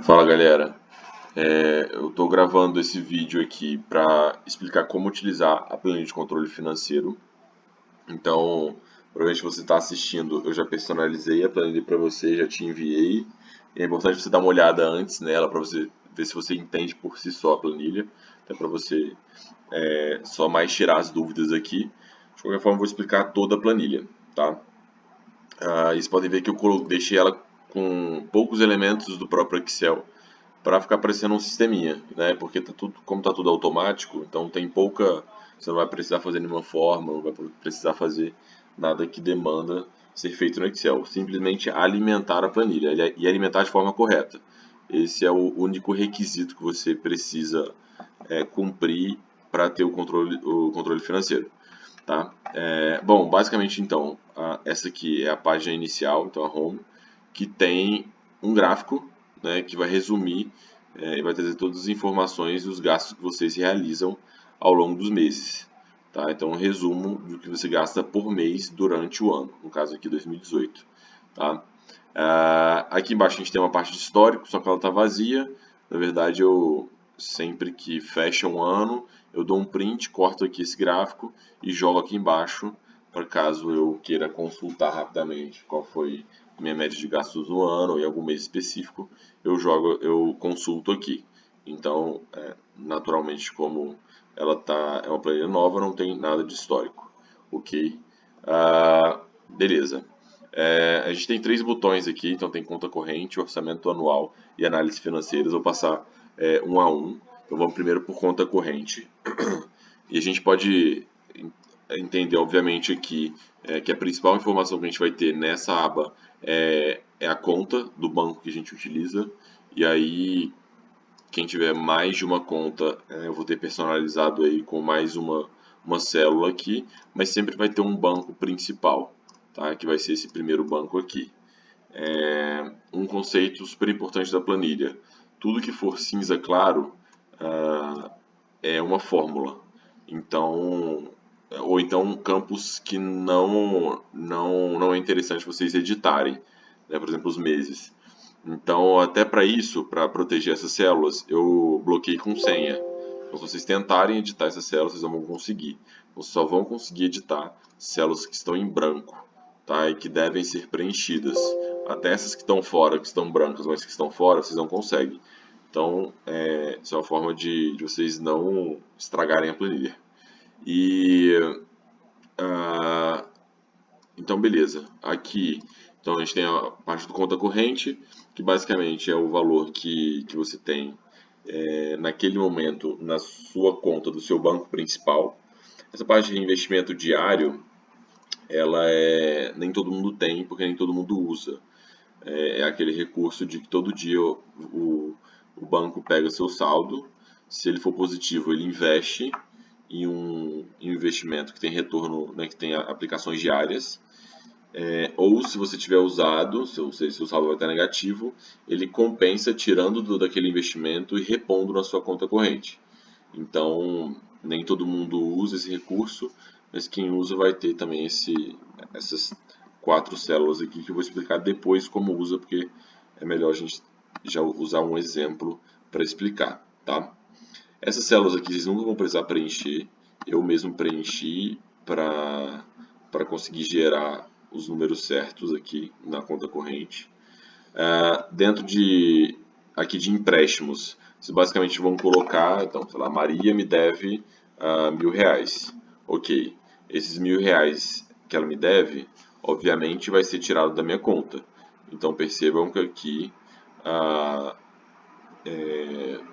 Fala galera, eu estou gravando esse vídeo aqui para explicar como utilizar a planilha de controle financeiro. Então, provavelmente você está assistindo, eu já personalizei a planilha para você, já te enviei. É importante você dar uma olhada antes nela para você ver se você entende por si só a planilha, até para você só mais tirar as dúvidas aqui. De qualquer forma, eu vou explicar toda a planilha, tá? Vocês podem ver que eu deixei ela com poucos elementos do próprio Excel para ficar parecendo um sisteminha, né? Porque tá tudo, como tá tudo automático, então tem pouca, você não vai precisar fazer nenhuma forma, não vai precisar fazer nada que demanda ser feito no Excel. Simplesmente alimentar a planilha e alimentar de forma correta. Esse é o único requisito que você precisa cumprir para ter o controle financeiro. Tá? Bom, basicamente então, essa aqui é a página inicial, então a home, que tem um gráfico, né, que vai resumir e vai trazer todas as informações e os gastos que vocês realizam ao longo dos meses. Tá? Então, um resumo do que você gasta por mês durante o ano, no caso aqui 2018. Tá? Aqui embaixo a gente tem uma parte de histórico, só que ela está vazia. Na verdade, eu sempre que fecha um ano, eu dou um print, corto aqui esse gráfico e jogo aqui embaixo, para caso eu queira consultar rapidamente qual foi a minha média de gastos no ano ou em algum mês específico, eu consulto aqui. Então, naturalmente, como é uma planilha nova, não tem nada de histórico, ok? Beleza. A gente tem três botões aqui, então tem conta corrente, orçamento anual e análise financeira. Eu vou passar um a um. Então vamos primeiro por conta corrente. E a gente pode entender, obviamente, aqui que a principal informação que a gente vai ter nessa aba é a conta do banco que a gente utiliza. E aí, quem tiver mais de uma conta, eu vou ter personalizado aí com mais uma célula aqui, mas sempre vai ter um banco principal, tá? Que vai ser esse primeiro banco aqui. Um conceito super importante da planilha: tudo que for cinza claro é uma fórmula. Então, ou então campos que não é interessante vocês editarem, né? Por exemplo, os meses. Então, até para isso, para proteger essas células, eu bloqueei com senha. Então, se vocês tentarem editar essas células, vocês não vão conseguir. Vocês só vão conseguir editar células que estão em branco, tá? E que devem ser preenchidas. Até essas que estão fora, que estão brancas, mas que estão fora, vocês não conseguem. Então, isso é uma forma de vocês não estragarem a planilha. E, então, beleza. Aqui, então a gente tem a parte do conta corrente, que basicamente é o valor que você tem naquele momento na sua conta do seu banco principal. Essa parte de reinvestimento diário, nem todo mundo tem, porque nem todo mundo usa. É aquele recurso de que todo dia o banco pega seu saldo, se ele for positivo, ele investe em um investimento que tem retorno, né, que tem aplicações diárias, ou se você tiver usado, se o saldo vai estar negativo, ele compensa tirando daquele investimento e repondo na sua conta corrente. Então, nem todo mundo usa esse recurso, mas quem usa vai ter também essas quatro células aqui que eu vou explicar depois como usa, porque é melhor a gente já usar um exemplo para explicar, tá? Essas células aqui vocês nunca vão precisar preencher, eu mesmo preenchi para conseguir gerar os números certos aqui na conta corrente. Dentro aqui de empréstimos, vocês basicamente vão colocar, então, sei lá, Maria me deve R$ 1.000. Ok, esses R$ 1.000 que ela me deve, obviamente vai ser tirado da minha conta. Então percebam que aqui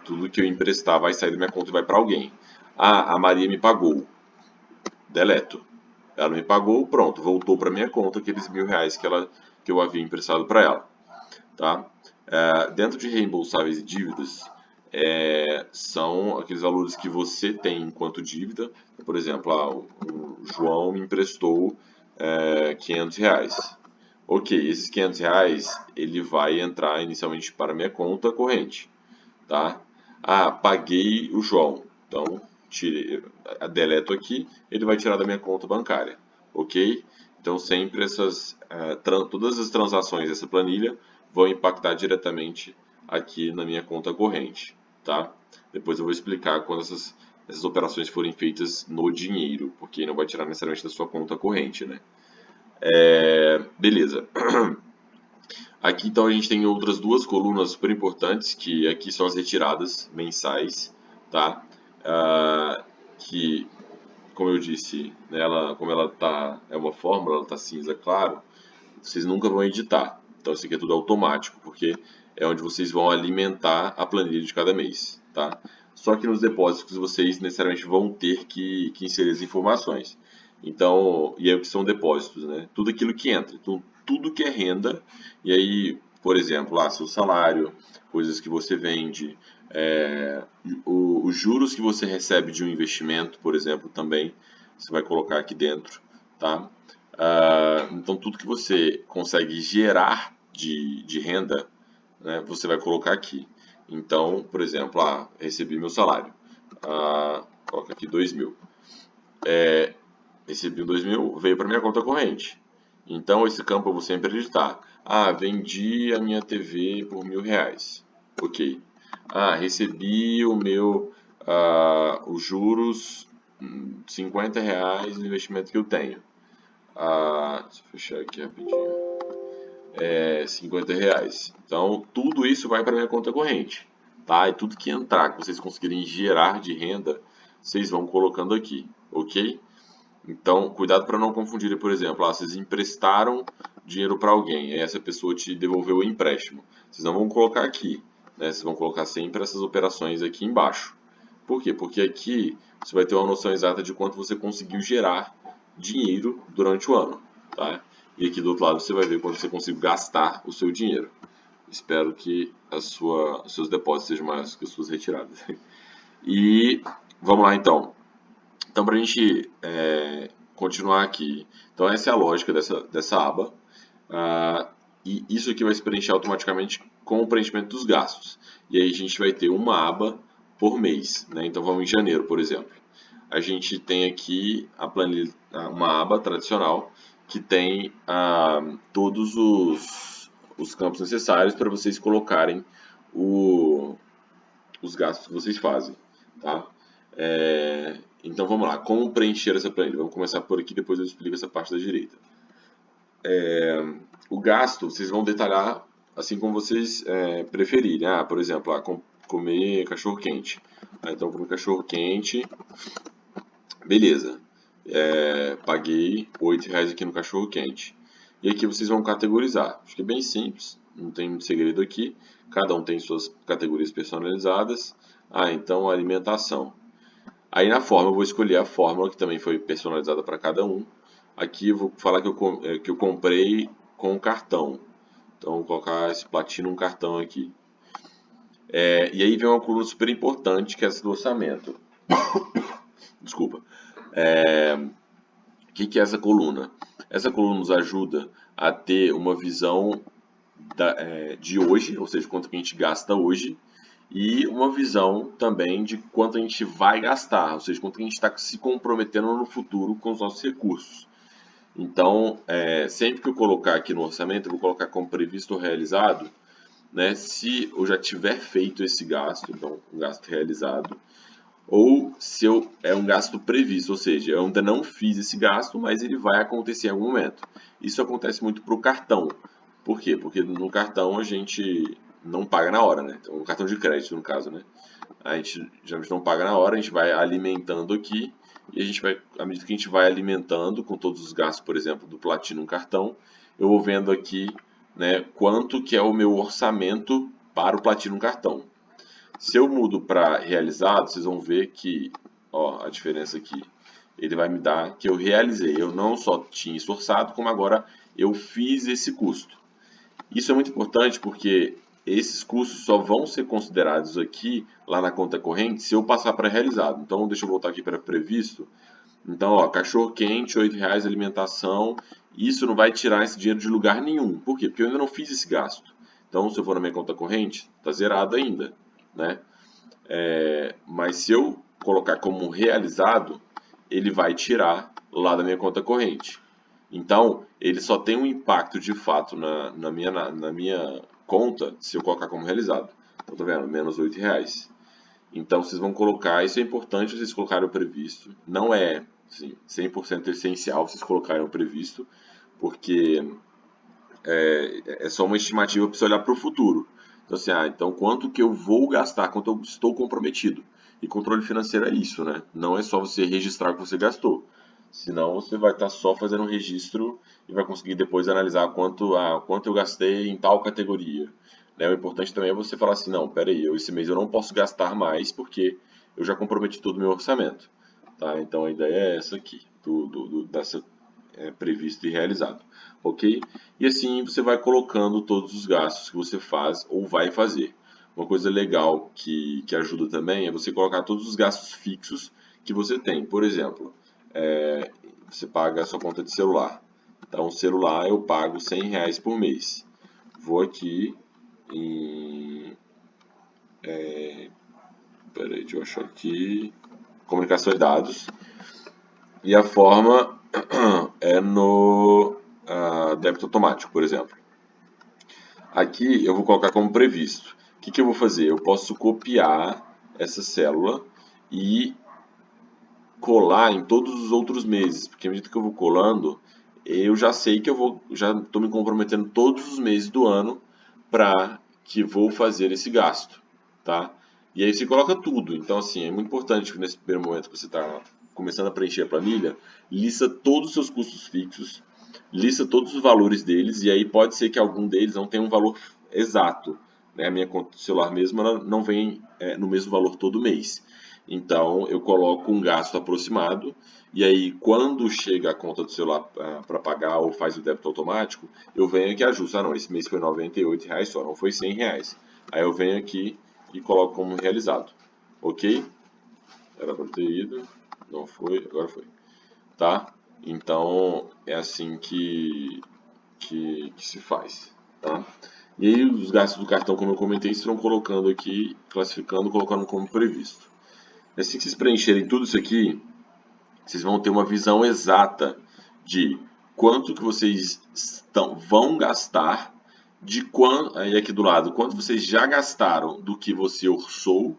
tudo que eu emprestar vai sair da minha conta e vai para alguém. A Maria me pagou, deleto. Ela me pagou, pronto, voltou para minha conta aqueles R$ 1.000 que eu havia emprestado para ela. Tá? Dentro de reembolsáveis e dívidas, são aqueles valores que você tem enquanto dívida. Por exemplo, o João me emprestou R$ 500. Ok, esses R$ 500 ele vai entrar inicialmente para minha conta corrente. Tá? Paguei o João, então deleto aqui, ele vai tirar da minha conta bancária. Ok? Então sempre todas as transações dessa planilha vão impactar diretamente aqui na minha conta corrente, tá? Depois eu vou explicar quando essas operações forem feitas no dinheiro, porque não vai tirar necessariamente da sua conta corrente, né? Beleza. Aqui então a gente tem outras duas colunas super importantes, que aqui são as retiradas mensais, tá? Que, como eu disse, como ela é uma fórmula, ela tá cinza claro, vocês nunca vão editar. Então isso aqui é tudo automático, porque é onde vocês vão alimentar a planilha de cada mês, tá? Só que nos depósitos vocês necessariamente vão ter que inserir as informações. Então, e aí o que são depósitos, né? Tudo aquilo que entra, então, tudo que é renda, e aí, por exemplo, lá, seu salário, coisas que você vende, os juros que você recebe de um investimento, por exemplo, também, você vai colocar aqui dentro, tá? Então, tudo que você consegue gerar de renda, né, você vai colocar aqui. Então, por exemplo, recebi meu salário, coloca aqui 2.000. Recebi 2.000, veio para minha conta corrente. Então, esse campo eu vou sempre editar. Vendi a minha TV por R$1.000. Ok. Recebi os juros, R$50 no investimento que eu tenho. Deixa eu fechar aqui rapidinho. R$50. Então, tudo isso vai para minha conta corrente, tá? E tudo que entrar, que vocês conseguirem gerar de renda, vocês vão colocando aqui, ok? Então, cuidado para não confundir, por exemplo, vocês emprestaram dinheiro para alguém, aí essa pessoa te devolveu o empréstimo. Vocês não vão colocar aqui, né? Vocês vão colocar sempre essas operações aqui embaixo. Por quê? Porque aqui você vai ter uma noção exata de quanto você conseguiu gerar dinheiro durante o ano, tá? E aqui do outro lado você vai ver quanto você conseguiu gastar o seu dinheiro. Espero que os seus depósitos sejam maiores que as suas retiradas. E vamos lá então. Então, para a gente continuar aqui, então essa é a lógica dessa aba, e isso aqui vai se preencher automaticamente com o preenchimento dos gastos. E aí a gente vai ter uma aba por mês, né? Então vamos em janeiro, por exemplo. A gente tem aqui a planilha, uma aba tradicional que tem todos os campos necessários para vocês colocarem os gastos que vocês fazem, tá? Então vamos lá, como preencher essa planilha? Vamos começar por aqui, depois eu explico essa parte da direita. O gasto vocês vão detalhar assim como vocês preferirem. Por exemplo, comer cachorro quente. Então comer cachorro quente, beleza. Paguei R$8 aqui no cachorro quente. E aqui vocês vão categorizar. Acho que é bem simples, não tem muito segredo aqui. Cada um tem suas categorias personalizadas. Então alimentação. Aí na forma eu vou escolher a fórmula que também foi personalizada para cada um. Aqui eu vou falar que eu comprei com cartão. Então vou colocar esse Platinum cartão aqui. E aí vem uma coluna super importante que é essa do orçamento. Desculpa. O que é essa coluna? Essa coluna nos ajuda a ter uma visão de hoje, ou seja, quanto que a gente gasta hoje, e uma visão também de quanto a gente vai gastar, ou seja, quanto que a gente está se comprometendo no futuro com os nossos recursos. Então, sempre que eu colocar aqui no orçamento, eu vou colocar como previsto ou realizado, né, se eu já tiver feito esse gasto, então um gasto realizado, ou se é um gasto previsto, ou seja, eu ainda não fiz esse gasto, mas ele vai acontecer em algum momento. Isso acontece muito para o cartão. Por quê? Porque no cartão a gente não paga na hora, né? Então, no cartão de crédito, no caso, né? A gente geralmente não paga na hora, a gente vai alimentando aqui, e a gente vai, à medida que a gente vai alimentando com todos os gastos, por exemplo, do Platinum cartão, eu vou vendo aqui, né, quanto que é o meu orçamento para o Platinum cartão. Se eu mudo para realizado, vocês vão ver que, a diferença aqui, ele vai me dar que eu realizei. Eu não só tinha isso orçado, como agora eu fiz esse custo. Isso é muito importante porque esses custos só vão ser considerados aqui, lá na conta corrente, se eu passar para realizado. Então, deixa eu voltar aqui para previsto. Então, cachorro quente, R$8 alimentação. Isso não vai tirar esse dinheiro de lugar nenhum. Por quê? Porque eu ainda não fiz esse gasto. Então, se eu for na minha conta corrente, está zerado ainda, né? Mas se eu colocar como realizado, ele vai tirar lá da minha conta corrente. Então, ele só tem um impacto de fato na minha conta se eu colocar como realizado. Então, tá vendo? Menos R$8. Então, vocês vão colocar, isso é importante vocês colocarem o previsto. Não é, assim, 100% essencial vocês colocarem o previsto, porque é só uma estimativa para você olhar para o futuro. Então, assim, então quanto que eu vou gastar, quanto eu estou comprometido. E controle financeiro é isso, né? Não é só você registrar o que você gastou. Senão você vai estar só fazendo um registro e vai conseguir depois analisar quanto eu gastei em tal categoria. Né? O importante também é você falar assim, não, peraí, esse mês eu não posso gastar mais porque eu já comprometi todo o meu orçamento. Tá? Então a ideia é essa aqui, dessa previsto e realizado. Ok? E assim você vai colocando todos os gastos que você faz ou vai fazer. Uma coisa legal que ajuda também é você colocar todos os gastos fixos que você tem. Por exemplo, você paga a sua conta de celular. Então, celular eu pago R$100 por mês. Vou aqui em... peraí, deixa eu achar aqui... Comunicação e dados. E a forma é no débito automático, por exemplo. Aqui eu vou colocar como previsto. O que eu vou fazer? Eu posso copiar essa célula e colar em todos os outros meses, porque à medida que eu vou colando, eu já sei que já estou me comprometendo todos os meses do ano para que vou fazer esse gasto, tá? E aí você coloca tudo. Então, assim, é muito importante que nesse primeiro momento que você está começando a preencher a planilha, lista todos os seus custos fixos, lista todos os valores deles, e aí pode ser que algum deles não tenha um valor exato. Né? A minha conta do celular mesmo ela não vem no mesmo valor todo mês. Então, eu coloco um gasto aproximado, e aí quando chega a conta do celular para pagar ou faz o débito automático, eu venho aqui e ajusto. Não, esse mês foi R$98 só, não foi R$100. Aí eu venho aqui e coloco como realizado. Ok? Era para ter ido, não foi, agora foi. Tá? Então, é assim que se faz. Tá? E aí os gastos do cartão, como eu comentei, estão colocando aqui, classificando, colocando como previsto. Assim que vocês preencherem tudo isso aqui, vocês vão ter uma visão exata de quanto que vocês vão gastar, aí aqui do lado, quanto vocês já gastaram do que você orçou,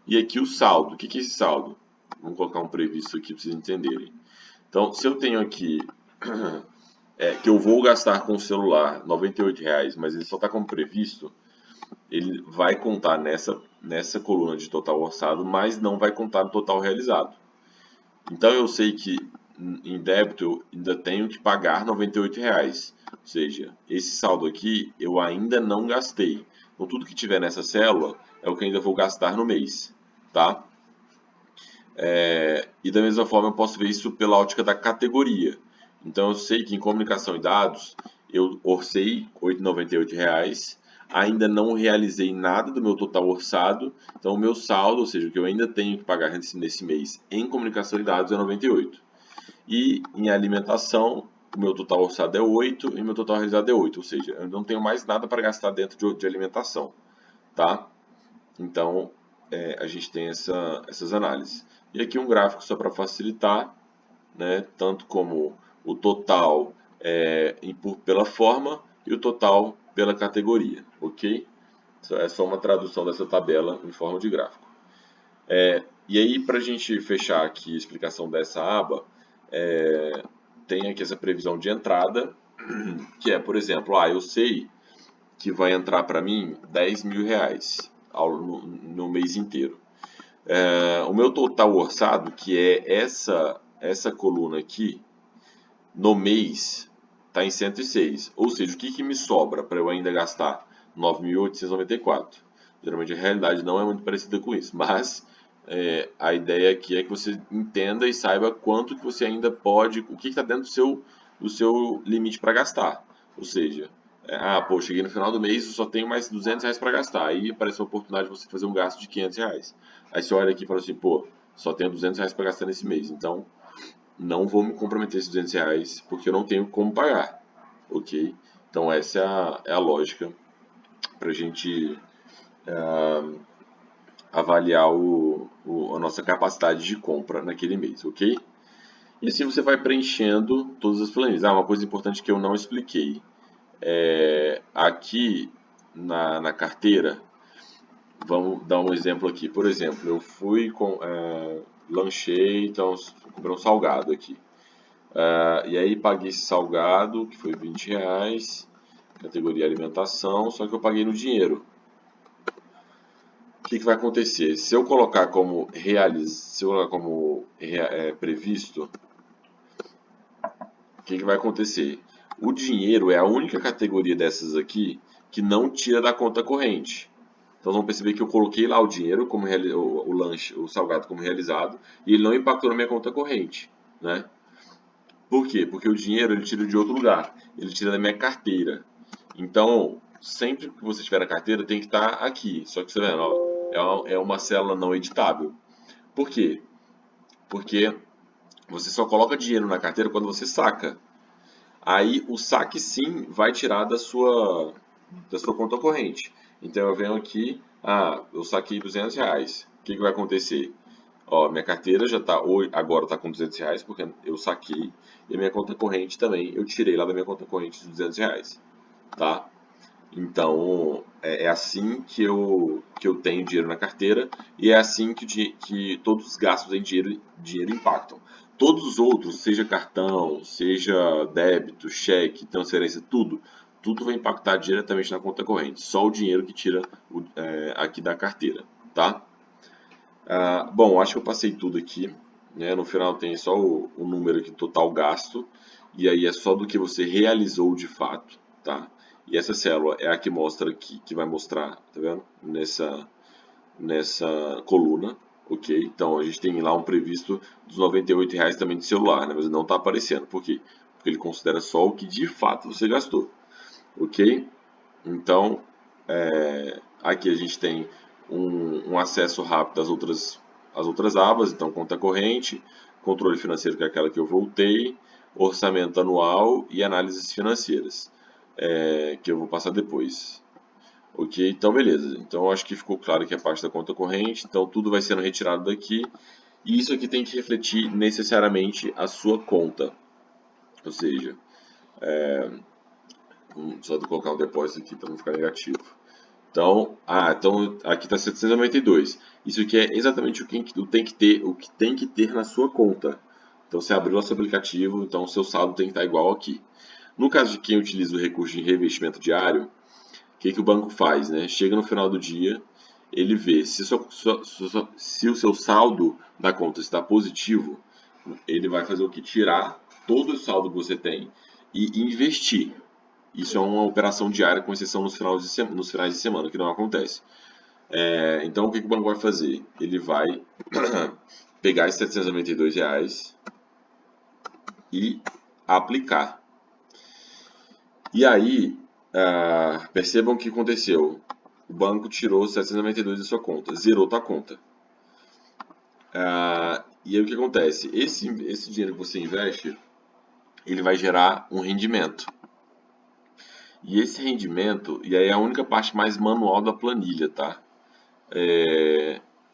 e aqui o saldo. O que é esse saldo? Vamos colocar um previsto aqui para vocês entenderem. Então, se eu tenho aqui que eu vou gastar com o celular R$98, mas ele só está como previsto, ele vai contar nessa coluna de total orçado, mas não vai contar no total realizado. Então eu sei que em débito eu ainda tenho que pagar R$98, ou seja, esse saldo aqui eu ainda não gastei. Então tudo que tiver nessa célula é o que ainda vou gastar no mês, tá? E da mesma forma eu posso ver isso pela ótica da categoria. Então eu sei que em comunicação e dados eu orcei R$98, ainda não realizei nada do meu total orçado, então o meu saldo, ou seja, o que eu ainda tenho que pagar nesse mês em comunicação e dados é 98. E em alimentação, o meu total orçado é 8 e o meu total realizado é 8, ou seja, eu não tenho mais nada para gastar dentro de alimentação, tá? Então, a gente tem essas análises. E aqui um gráfico só para facilitar, né, tanto como o total pela forma e o total pela categoria, ok? É só uma tradução dessa tabela em forma de gráfico. E aí, para a gente fechar aqui a explicação dessa aba, tem aqui essa previsão de entrada, que é, por exemplo, eu sei que vai entrar para mim R$10.000 no mês inteiro. O meu total orçado, que é essa coluna aqui, no mês, está em 106. Ou seja, o que me sobra para eu ainda gastar? 9.894. Geralmente a realidade não é muito parecida com isso, mas a ideia aqui é que você entenda e saiba quanto que você ainda pode, o que está dentro do seu limite para gastar. Ou seja, cheguei no final do mês e só tenho mais R$200 para gastar. Aí aparece a oportunidade de você fazer um gasto de R$500. Aí você olha aqui e fala assim, só tenho R$200 para gastar nesse mês, então não vou me comprometer esses R$200 porque eu não tenho como pagar, ok? Então essa é a lógica para a gente avaliar a nossa capacidade de compra naquele mês, ok? E assim você vai preenchendo todas as planilhas. Uma coisa importante que eu não expliquei. Aqui na carteira, vamos dar um exemplo aqui. Por exemplo, eu fui lanchei, então comprei um salgado aqui. E aí paguei esse salgado, que foi R$20, categoria alimentação, só que eu paguei no dinheiro. O que vai acontecer? Se eu colocar como previsto, o que vai acontecer? O dinheiro é a única categoria dessas aqui que não tira da conta corrente. Então vamos perceber que eu coloquei lá o dinheiro, como o lanche, o salgado como realizado, e ele não impactou na minha conta corrente, né? Por quê? Porque o dinheiro ele tira de outro lugar, ele tira da minha carteira. Então, sempre que você tiver na carteira, tem que estar aqui. Só que você vendo, ó, é uma célula não editável. Por quê? Porque você só coloca dinheiro na carteira quando você saca. Aí o saque sim vai tirar da sua conta corrente. Então eu venho aqui, eu saquei R$200. O que vai acontecer? Ó, minha carteira já tá, agora está com R$200 porque eu saquei. E a minha conta corrente também, eu tirei lá da minha conta corrente os R$200. Tá? Então é assim que eu tenho dinheiro na carteira e é assim que todos os gastos em dinheiro impactam. Todos os outros, seja cartão, seja débito, cheque, transferência, tudo vai impactar diretamente na conta corrente. Só o dinheiro que tira aqui da carteira, tá? Bom, acho que eu passei tudo aqui, né? No final tem só o número aqui, total gasto, e aí é só do que você realizou de fato, tá? E essa célula é a que mostra aqui, que vai mostrar, tá vendo? Nessa coluna, ok? Então a gente tem lá um previsto dos R$98 também de celular, né? Mas não está aparecendo, por quê? Porque ele considera só o que de fato você gastou, ok? Então, aqui a gente tem um acesso rápido às outras abas, então conta corrente, controle financeiro, que é aquela que eu voltei, orçamento anual e análises financeiras, que eu vou passar depois. Ok, então beleza. Então acho que ficou claro que é a parte da conta corrente, então tudo vai sendo retirado daqui, e isso aqui tem que refletir necessariamente a sua conta, ou seja, só de colocar um depósito aqui para não ficar negativo. Então, então aqui está 792. Isso aqui é exatamente o que tem que ter na sua conta. Então, você abriu nosso aplicativo, então o seu saldo tem que estar igual aqui. No caso de quem utiliza o recurso de reinvestimento diário, o que o banco faz, né? Chega no final do dia, ele vê se o seu saldo da conta está positivo, ele vai fazer o que? Tirar todo o saldo que você tem e investir. Isso é uma operação diária, com exceção nos finais de semana, que não acontece. Então, o que o banco vai fazer? Ele vai pegar esses R$792 e aplicar. E aí, percebam o que aconteceu. O banco tirou 792 da sua conta, zerou tua conta. E aí o que acontece? Esse dinheiro que você investe, ele vai gerar um rendimento. E esse rendimento, e aí é a única parte mais manual da planilha, tá?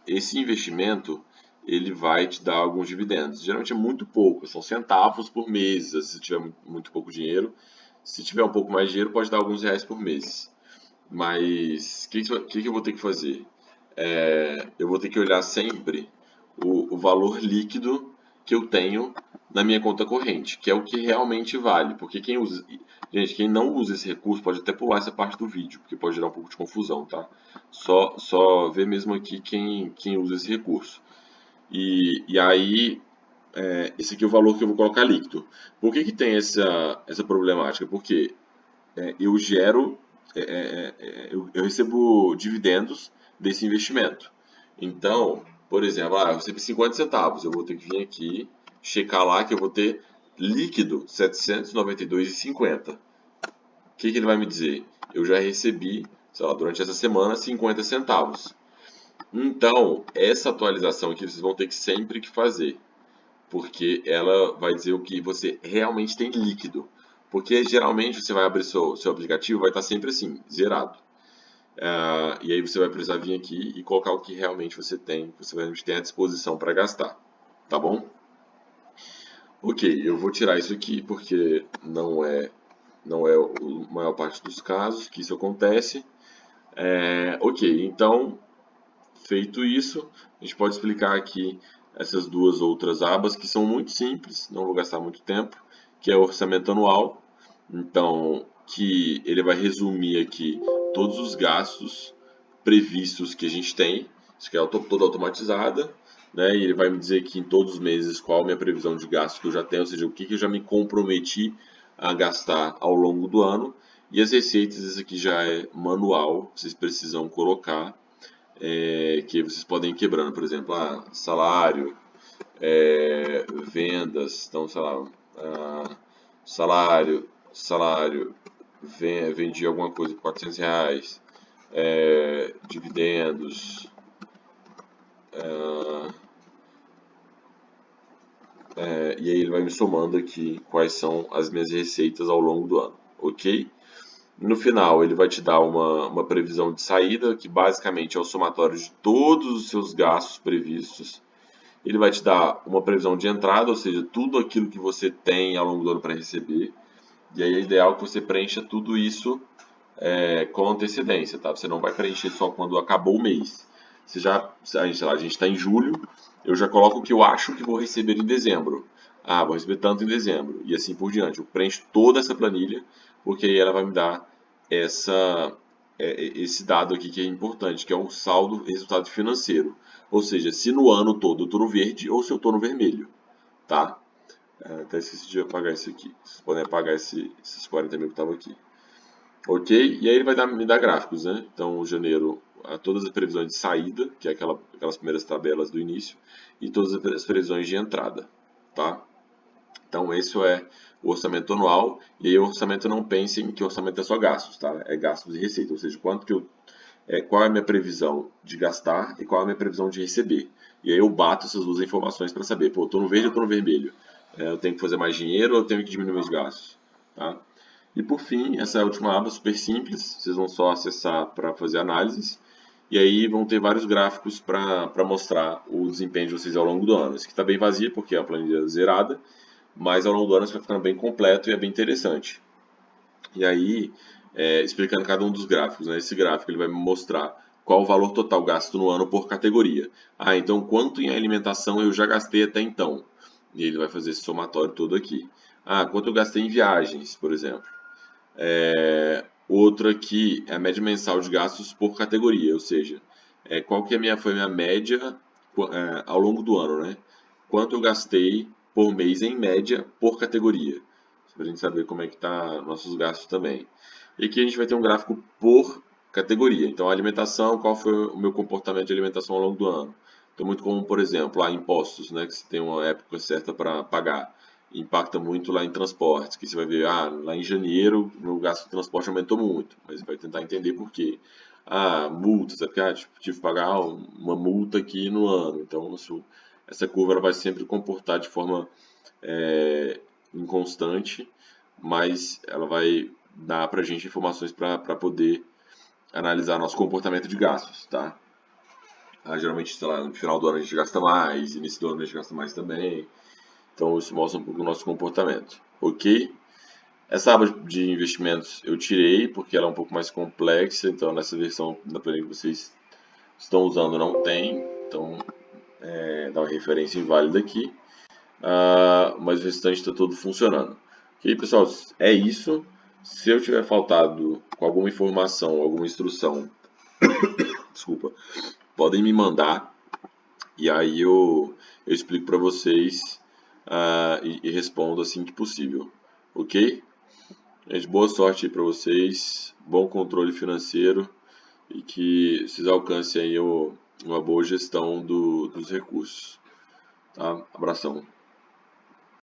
Esse investimento, ele vai te dar alguns dividendos. Geralmente é muito pouco, são centavos por mês, se tiver muito pouco dinheiro. Se tiver um pouco mais de dinheiro, pode dar alguns reais por mês. Mas o que eu vou ter que fazer? Eu vou ter que olhar sempre o valor líquido que eu tenho na minha conta corrente, que é o que realmente vale. Porque quem não usa esse recurso pode até pular essa parte do vídeo, porque pode gerar um pouco de confusão, tá? Só ver mesmo aqui quem usa esse recurso. E aí, esse aqui é o valor que eu vou colocar líquido. Por que tem essa problemática? Porque eu gero, eu recebo dividendos desse investimento. Então, por exemplo, eu recebi 50 centavos, eu vou ter que vir aqui, checar lá que eu vou ter líquido 792,50. O que ele vai me dizer? Eu já recebi, sei lá, durante essa semana 50 centavos. Então, essa atualização aqui vocês vão ter que sempre que fazer, porque ela vai dizer o que você realmente tem líquido. Porque geralmente você vai abrir seu aplicativo, vai estar sempre assim, zerado. E aí você vai precisar vir aqui e colocar o que realmente você tem à disposição para gastar. Tá bom? Ok, eu vou tirar isso aqui porque não é a maior parte dos casos que isso acontece. Ok, então, feito isso, a gente pode explicar aqui essas duas outras abas que são muito simples, não vou gastar muito tempo, que é o orçamento anual. Então, que ele vai resumir aqui todos os gastos previstos que a gente tem, isso que é toda automatizada, né? E ele vai me dizer aqui em todos os meses qual a minha previsão de gasto que eu já tenho, ou seja, o que eu já me comprometi a gastar ao longo do ano. E as receitas, isso aqui já é manual, vocês precisam colocar, que vocês podem ir quebrando, por exemplo, salário, vendas, então, sei lá, salário, vendi alguma coisa por R$ 400, dividendos, e aí ele vai me somando aqui quais são as minhas receitas ao longo do ano, ok? No final, ele vai te dar uma previsão de saída, que basicamente é o somatório de todos os seus gastos previstos. Ele vai te dar uma previsão de entrada, ou seja, tudo aquilo que você tem ao longo do ano para receber. E aí é ideal que você preencha tudo isso com antecedência, tá? Você não vai preencher só quando acabou o mês. Você já, a gente está em julho, eu já coloco o que eu acho que vou receber em dezembro. Ah, vou receber tanto em dezembro, e assim por diante. Eu preencho toda essa planilha, porque aí ela vai me dar esse dado aqui que é importante, que é o saldo resultado financeiro. Ou seja, se no ano todo eu estou no verde ou se eu estou no vermelho, tá? Até esqueci de apagar isso aqui. Vocês podem apagar esses 40 mil que estavam aqui. Ok? E aí ele vai me dar gráficos, né? Então, janeiro, todas as previsões de saída, que é aquelas primeiras tabelas do início, e todas as previsões de entrada, tá? Então, esse é o orçamento anual. E aí, o orçamento, não pensem que o orçamento é só gastos, tá? É gastos e receita, ou seja, qual é a minha previsão de gastar e qual é a minha previsão de receber. E aí eu bato essas duas informações para saber, pô, eu estou no verde ou estou no vermelho? Eu tenho que fazer mais dinheiro ou eu tenho que diminuir meus gastos? Tá? E por fim, essa é a última aba, super simples, vocês vão só acessar para fazer análises. E aí vão ter vários gráficos para mostrar o desempenho de vocês ao longo do ano. Esse aqui está bem vazio porque é a planilha zerada, mas ao longo do ano você vai ficando bem completo e é bem interessante. E aí, explicando cada um dos gráficos, né? Esse gráfico ele vai me mostrar qual o valor total gasto no ano por categoria. Ah, então quanto em alimentação eu já gastei até então? E ele vai fazer esse somatório todo aqui. Ah, quanto eu gastei em viagens, por exemplo. Outro aqui é a média mensal de gastos por categoria, ou seja, qual que foi a minha média ao longo do ano, né? Quanto eu gastei por mês em média por categoria, para a gente saber como é que tá nossos gastos também. E aqui a gente vai ter um gráfico por categoria. Então, a alimentação, qual foi o meu comportamento de alimentação ao longo do ano? Então, muito comum, por exemplo, impostos, né, que você tem uma época certa para pagar. Impacta muito lá em transportes, que você vai ver, lá em janeiro, meu gasto de transporte aumentou muito, mas vai tentar entender por quê. Multas, tive que pagar uma multa aqui no ano, então essa curva ela vai sempre comportar de forma inconstante, mas ela vai dar para a gente informações para poder analisar nosso comportamento de gastos, tá? Geralmente, sei lá, no final do ano a gente gasta mais, início do ano a gente gasta mais também, então isso mostra um pouco o nosso comportamento, ok? Essa aba de investimentos eu tirei porque ela é um pouco mais complexa, então nessa versão da planilha que vocês estão usando não tem, então dá uma referência inválida aqui, mas o restante está todo funcionando. Ok, pessoal, é isso. Se eu tiver faltado com alguma informação, alguma instrução, desculpa, podem me mandar e aí eu explico para vocês e respondo assim que possível, ok? Gente, boa sorte para vocês, bom controle financeiro e que vocês alcancem aí uma boa gestão dos recursos. Tá? Abração.